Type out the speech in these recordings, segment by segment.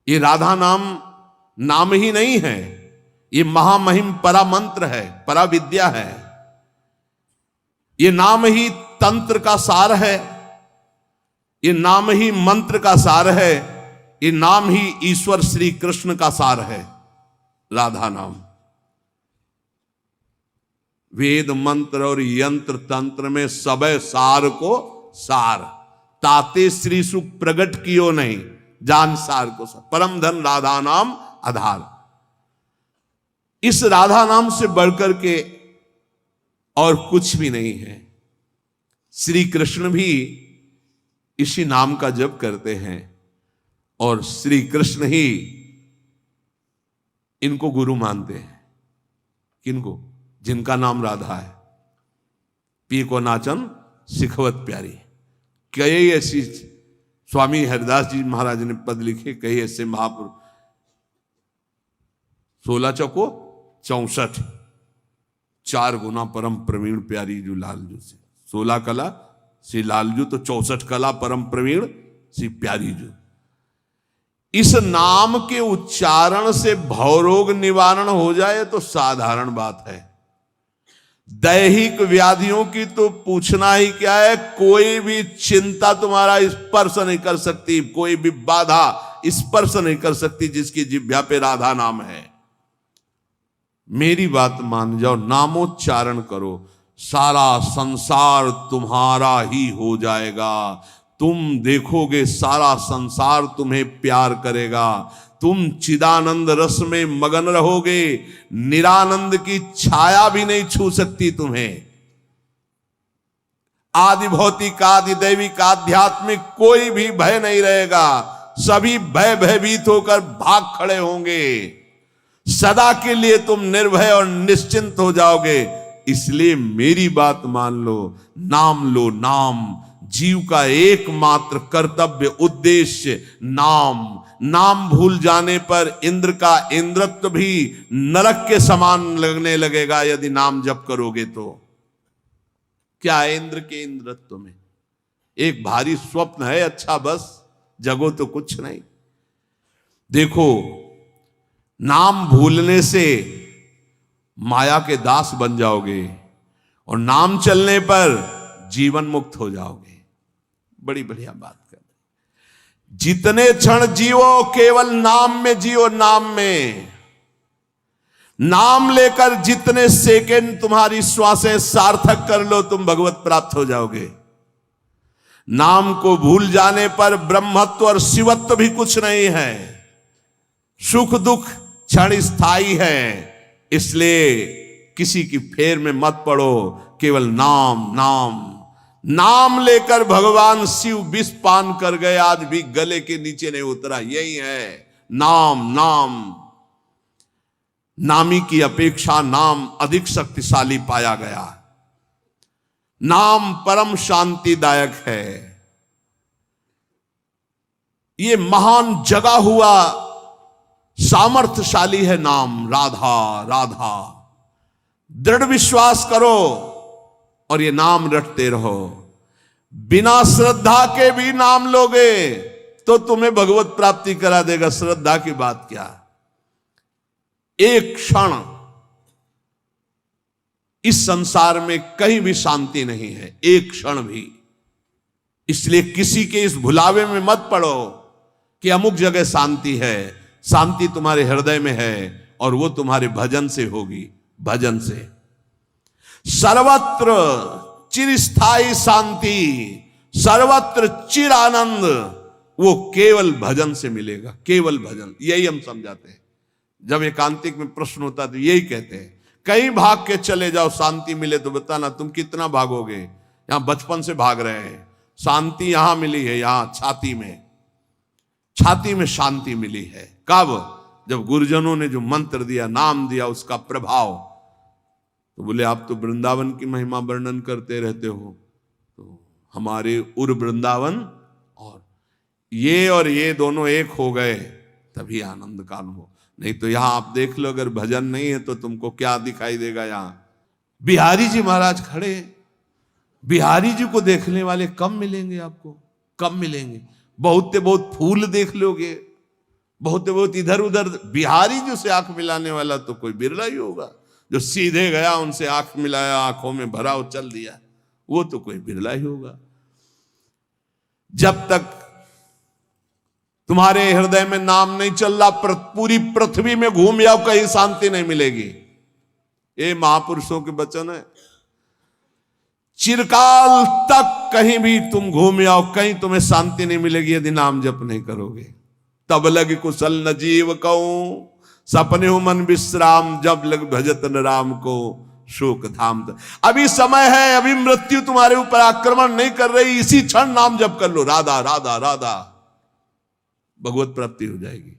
ये राधा नाम नाम ही नहीं है, ये महामहिम परा मंत्र है, परा विद्या है। ये नाम ही तंत्र का सार है, ये नाम ही मंत्र का सार है, ये नाम ही ईश्वर श्री कृष्ण का सार है। राधा नाम वेद मंत्र और यंत्र तंत्र में सबे सार को सार, ताते श्री सुख प्रगट कियो नहीं, जान सार को सार। परम धन राधा नाम आधार। इस राधा नाम से बढ़कर के और कुछ भी नहीं है। श्री कृष्ण भी इसी नाम का जप करते हैं और श्री कृष्ण ही इनको गुरु मानते हैं। किनको? जिनका नाम राधा है। पी को नाचन सिखवत प्यारी। कई ऐसी स्वामी हरिदास जी महाराज ने पद लिखे, कई ऐसे महापुरुष। 16 चौको 64, 4 गुना परम प्रवीण प्यारी जो लालजू से। 16 कला श्री लालजू, तो 64 कला परम प्रवीण श्री प्यारी जू। इस नाम के उच्चारण से भवरोग निवारण हो जाए तो साधारण बात है। दैहिक व्याधियों की तो पूछना ही क्या है। कोई भी चिंता तुम्हारा स्पर्श नहीं कर सकती, कोई भी बाधा स्पर्श नहीं कर सकती जिसकी जिह्वा पे राधा नाम है। मेरी बात मान जाओ, नामोच्चारण करो, सारा संसार तुम्हारा ही हो जाएगा। तुम देखोगे सारा संसार तुम्हें प्यार करेगा। तुम चिदानंद रस में मगन रहोगे, निरानंद की छाया भी नहीं छू सकती तुम्हें। आदि भौतिक, आदि दैविक, आध्यात्मिक कोई भी भय नहीं रहेगा। सभी भयभीत होकर भाग खड़े होंगे। सदा के लिए तुम निर्भय और निश्चिंत हो जाओगे। इसलिए मेरी बात मान लो, नाम लो। नाम जीव का एकमात्र कर्तव्य उद्देश्य नाम। नाम भूल जाने पर इंद्र का इंद्रत्व भी नरक के समान लगने लगेगा यदि नाम जप करोगे तो। क्या है इंद्र के इंद्रत्व में? एक भारी स्वप्न है, अच्छा बस, जगो तो कुछ नहीं। देखो, नाम भूलने से माया के दास बन जाओगे और नाम चलने पर जीवन मुक्त हो जाओगे। बड़ी बढ़िया बात कर। जितने क्षण जियो केवल नाम में जियो, नाम में। नाम लेकर जितने सेकंड तुम्हारी श्वासें सार्थक कर लो, तुम भगवत प्राप्त हो जाओगे। नाम को भूल जाने पर ब्रह्मत्व और शिवत्व भी कुछ नहीं है। सुख दुख क्षण स्थायी है। इसलिए किसी की फेर में मत पड़ो, केवल नाम नाम। नाम लेकर भगवान शिव विष पान कर गए, आज भी गले के नीचे नहीं उतरा। यही है नाम। नाम नामी की अपेक्षा नाम अधिक शक्तिशाली पाया गया। नाम परम शांतिदायक है। ये महान जगा हुआ सामर्थ्यशाली है नाम। राधा राधा दृढ़ विश्वास करो और ये नाम रटते रहो। बिना श्रद्धा के भी नाम लोगे तो तुम्हें भगवत प्राप्ति करा देगा। श्रद्धा की बात क्या? एक क्षण इस संसार में कहीं भी शांति नहीं है, एक क्षण भी। इसलिए किसी के इस भुलावे में मत पड़ो कि अमुक जगह शांति है। शांति तुम्हारे हृदय में है और वो तुम्हारे भजन से होगी। भजन से सर्वत्र चिरस्थायी शांति, सर्वत्र चिर आनंद, वो केवल भजन से मिलेगा। केवल भजन, यही हम समझाते हैं। जब एकांतिक में प्रश्न होता है तो यही कहते हैं, कहीं भाग के चले जाओ शांति मिले तो बताना। तुम कितना भागोगे? यहां बचपन से भाग रहे हैं। शांति यहां मिली है, यहां छाती में। छाती में शांति मिली है। कब? जब गुरुजनों ने जो मंत्र दिया, नाम दिया, उसका प्रभाव। तो बोले आप तो वृंदावन की महिमा वर्णन करते रहते हो, तो हमारे उर वृंदावन और ये दोनों एक हो गए तभी आनंद का अनुभव। नहीं तो यहां आप देख लो, अगर भजन नहीं है तो तुमको क्या दिखाई देगा? यहां बिहारी जी महाराज खड़े। बिहारी जी को देखने वाले कम मिलेंगे आपको, कम मिलेंगे। बहुत से बहुत फूल देख लोगे, बहुत बहुत इधर उधर बिहारी जो से आंख मिलाने वाला तो कोई बिरला ही होगा। जो सीधे गया उनसे आंख मिलाया, आंखों में भरा और चल दिया, वो तो कोई बिरला ही होगा। जब तक तुम्हारे हृदय में नाम नहीं चल रहा, पूरी पृथ्वी में घूम जाओ, कहीं शांति नहीं मिलेगी। ये महापुरुषों के वचन है। चिरकाल तक कहीं भी तुम घूम आओ, कहीं तुम्हें शांति नहीं मिलेगी यदि नाम जप नहीं करोगे। तब लग कुशल न जीव कहूं, सपने हो मन विश्राम, जब लग भजत न राम को शोक धाम। अभी समय है, अभी मृत्यु तुम्हारे ऊपर आक्रमण नहीं कर रही, इसी क्षण नाम जप कर लो, राधा राधा राधा, भगवत प्राप्ति हो जाएगी।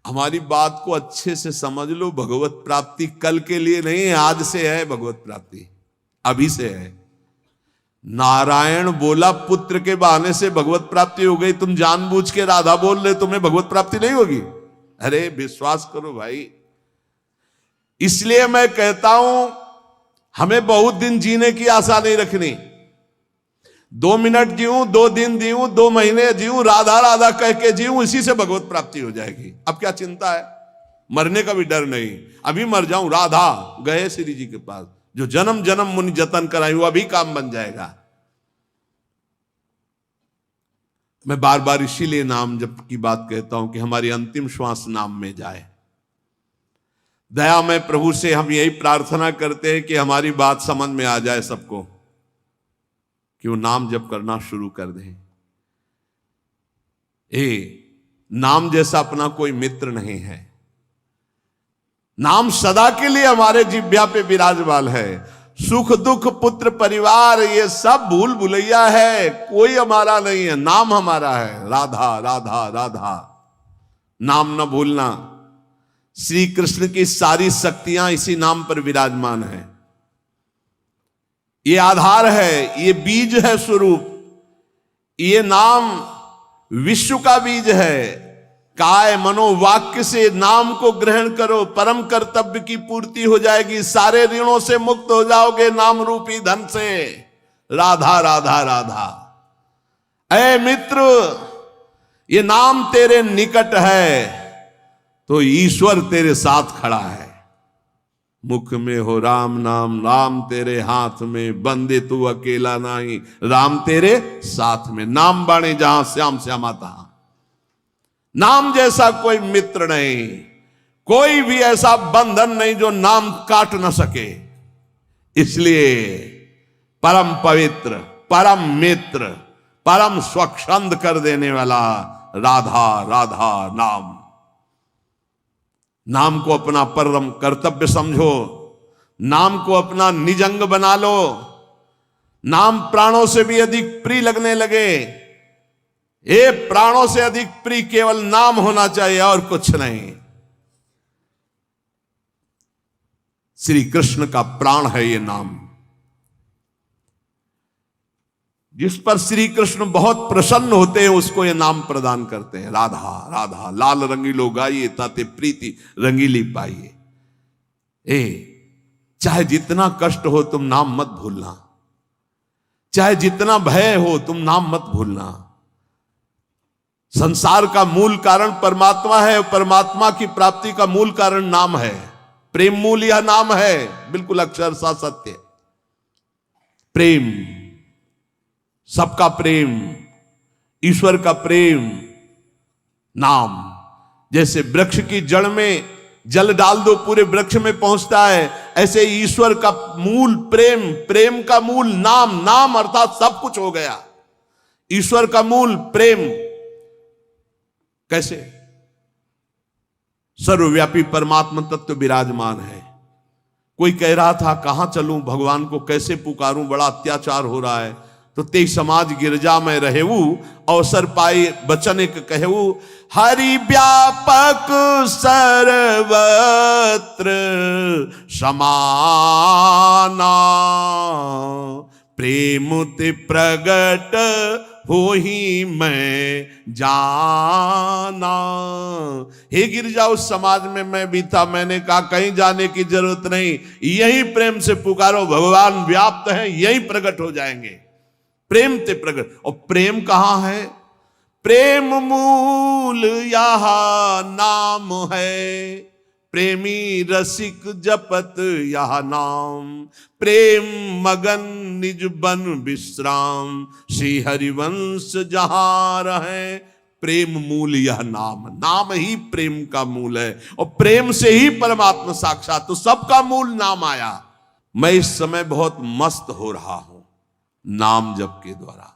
हमारी बात को अच्छे से समझ लो, भगवत प्राप्ति कल के लिए नहीं है, आज से है भगवत प्राप्ति, अभी से है। नारायण बोला पुत्र के बहाने से भगवत प्राप्ति हो गई, तुम जानबूझ के राधा बोल रहे, तुम्हें भगवत प्राप्ति नहीं होगी? अरे विश्वास करो भाई। इसलिए मैं कहता हूं हमें बहुत दिन जीने की आशा नहीं रखनी। 2 मिनट जीऊं, 2 दिन जीऊं, 2 महीने जीऊं, राधा राधा कह के जीऊं, इसी से भगवत प्राप्ति हो जाएगी। अब क्या चिंता है? मरने का भी डर नहीं। अभी मर जाऊं, राधा गए श्री जी के पास, जो जन्म जन्म मुनि जतन कराई हुआ भी काम बन जाएगा। मैं बार बार इसीलिए नाम जप की बात कहता हूं कि हमारी अंतिम श्वास नाम में जाए। दयामय प्रभु से हम यही प्रार्थना करते हैं कि हमारी बात समझ में आ जाए सबको, कि वो नाम जप करना शुरू कर दें। नाम जैसा अपना कोई मित्र नहीं है। नाम सदा के लिए हमारे जिह्वा पे विराजमान है। सुख दुख पुत्र परिवार ये सब भूल भुलैया है, कोई हमारा नहीं है, नाम हमारा है। राधा राधा राधा, नाम न भूलना। श्री कृष्ण की सारी शक्तियां इसी नाम पर विराजमान है। ये आधार है, ये बीज है स्वरूप। ये नाम विश्व का बीज है। काय मनोवाक्य से नाम को ग्रहण करो, परम कर्तव्य की पूर्ति हो जाएगी। सारे ऋणों से मुक्त हो जाओगे नाम रूपी धन से। राधा राधा राधा। ऐ मित्र, ये नाम तेरे निकट है तो ईश्वर तेरे साथ खड़ा है। मुख में हो राम नाम, राम तेरे हाथ में, बंदे तू अकेला नहीं, राम तेरे साथ में। नाम बाणे जहां श्याम श्यामा तहां। नाम जैसा कोई मित्र नहीं, कोई भी ऐसा बंधन नहीं जो नाम काट न सके। इसलिए परम पवित्र, परम मित्र, परम स्वच्छंद कर देने वाला राधा राधा नाम। नाम को अपना परम कर्तव्य समझो, नाम को अपना निज अंग बना लो। नाम प्राणों से भी अधिक प्रिय लगने लगे। ये प्राणों से अधिक प्रिय केवल नाम होना चाहिए और कुछ नहीं। श्री कृष्ण का प्राण है ये नाम, जिस पर श्री कृष्ण बहुत प्रसन्न होते हैं उसको ये नाम प्रदान करते हैं। राधा राधा लाल रंगीलो गाइए, ताते प्रीति रंगीली पाइए। चाहे जितना कष्ट हो तुम नाम मत भूलना, चाहे जितना भय हो तुम नाम मत भूलना। संसार का मूल कारण परमात्मा है, परमात्मा की प्राप्ति का मूल कारण नाम है। प्रेम मूल यह नाम है, बिल्कुल अक्षरशः सत्य। प्रेम, सबका प्रेम, ईश्वर का प्रेम, नाम। जैसे वृक्ष की जड़ में जल डाल दो पूरे वृक्ष में पहुंचता है, ऐसे ईश्वर का मूल प्रेम, प्रेम का मूल नाम। नाम अर्थात सब कुछ हो गया। ईश्वर का मूल प्रेम। कैसे? सर्वव्यापी परमात्मा तत्व विराजमान है। कोई कह रहा था कहां चलूं, भगवान को कैसे पुकारूं, बड़ा अत्याचार हो रहा है। तो ते समाज गिरजा में रहेऊ, अवसर पाए बचन एक कहू। हरि व्यापक सर्वत्र समाना, प्रेम ते प्रगट हो ही मैं जाना। हे गिरजा, उस समाज में मैं भी था, मैंने कहा कहीं जाने की जरूरत नहीं, यही प्रेम से पुकारो, भगवान व्याप्त है, यही प्रकट हो जाएंगे। प्रेम ते प्रगट। और प्रेम कहां है? प्रेम मूल यह नाम है, प्रेमी रसिक जपत यह नाम, प्रेम मगन निज बन विश्राम, श्री हरिवंश जहां रहे, प्रेम मूल यह नाम। नाम ही प्रेम का मूल है और प्रेम से ही परमात्मा साक्षात, तो सबका मूल नाम आया। मैं इस समय बहुत मस्त हो रहा हूं नाम जप के द्वारा।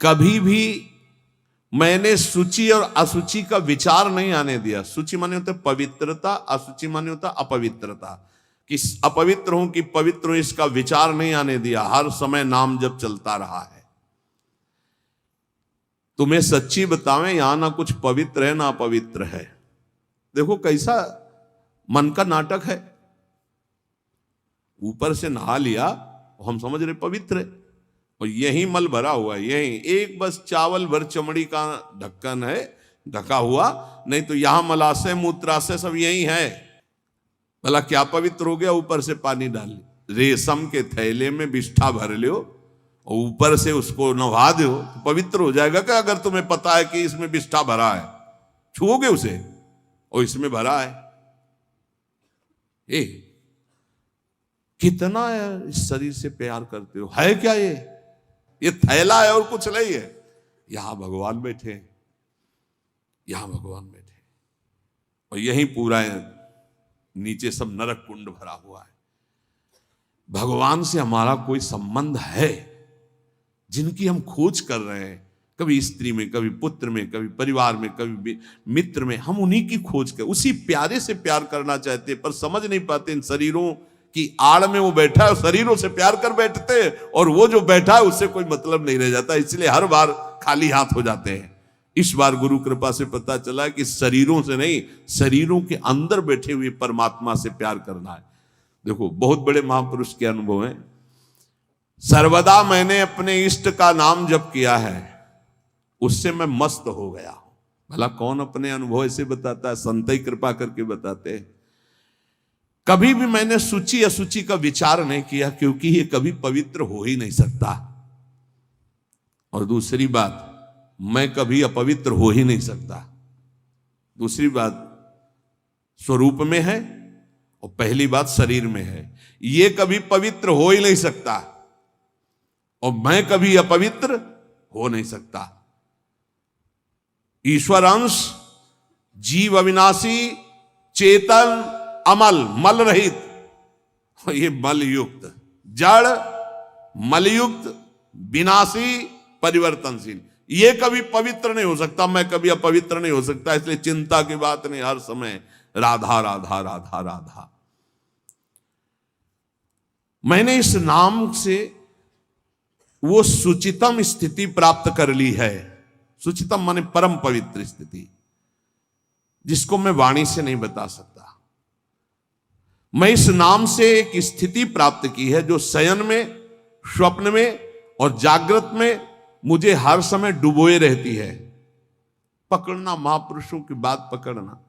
कभी भी मैंने सूचि और असुचि का विचार नहीं आने दिया। सूचि माने होता पवित्रता, असुचि माने होता अपवित्रता, कि अपवित्र हूं कि पवित्र हूं इसका विचार नहीं आने दिया। हर समय नाम जप चलता रहा है। तुम्हें सच्ची बतावें, यहां ना कुछ पवित्र है ना अपवित्र है। देखो कैसा मन का नाटक है। ऊपर से नहा लिया, हम समझ रहे पवित्र है, और यही मल भरा हुआ है। यही एक बस चावल भर चमड़ी का ढक्कन है ढका हुआ, नहीं तो यहां मलाशय मूत्राशय सब यही है। भला क्या पवित्र हो गया? ऊपर से पानी डाल, रेशम के थैले में बिष्ठा भर लो और ऊपर से उसको नहा दो तो पवित्र हो जाएगा क्या? अगर तुम्हें पता है कि इसमें बिष्ठा भरा है, छुओगे उसे और इसमें भरा है। कितना इस शरीर से प्यार करते हो। है क्या ये थैला है और कुछ नहीं है। यहां भगवान बैठे, यहां भगवान बैठे, और यही पूरा नीचे सब नरक कुंड भरा हुआ है। भगवान से हमारा कोई संबंध है जिनकी हम खोज कर रहे हैं, कभी स्त्री में, कभी पुत्र में, कभी परिवार में, कभी मित्र में। हम उन्हीं की खोज कर, उसी प्यारे से प्यार करना चाहते, पर समझ नहीं पाते इन शरीरों की आड़ में वो बैठा है, शरीरों से प्यार कर बैठते हैं, और वो जो बैठा है उससे कोई मतलब नहीं रह जाता, इसलिए हर बार खाली हाथ हो जाते हैं। इस बार गुरु कृपा से पता चला कि शरीरों से नहीं, शरीरों के अंदर बैठे हुए परमात्मा से प्यार करना है। देखो बहुत बड़े महापुरुष के अनुभव हैं। सर्वदा मैंने अपने इष्ट का नाम जप किया है, उससे मैं मस्त हो गया हूं। भला कौन अपने अनुभव ऐसे बताता है? संत ही कृपा करके बताते हैं। कभी भी मैंने सूचि असुचि का विचार नहीं किया, क्योंकि ये कभी पवित्र हो ही नहीं सकता। और दूसरी बात, मैं कभी अपवित्र हो ही नहीं सकता। दूसरी बात स्वरूप में है, और पहली बात शरीर में है। ये कभी पवित्र हो ही नहीं सकता, और मैं कभी अपवित्र हो नहीं सकता। ईश्वर अंश, जीव अविनाशी, चेतन, अमल, मल रहित, ये मल युक्त, जड़, मलयुक्त, विनाशी, परिवर्तनशील, ये कभी पवित्र नहीं हो सकता। मैं कभी अपवित्र नहीं हो सकता। इसलिए चिंता की बात नहीं, हर समय राधा राधा राधा राधा। मैंने इस नाम से वो सुचितम स्थिति प्राप्त कर ली है। सुचितम माने परम पवित्र स्थिति, जिसको मैं वाणी से नहीं बता सकता। मैं इस नाम से एक स्थिति प्राप्त की है जो शयन में, स्वप्न में और जागृत में मुझे हर समय डुबोए रहती है। पकड़ना, महापुरुषों की बात पकड़ना।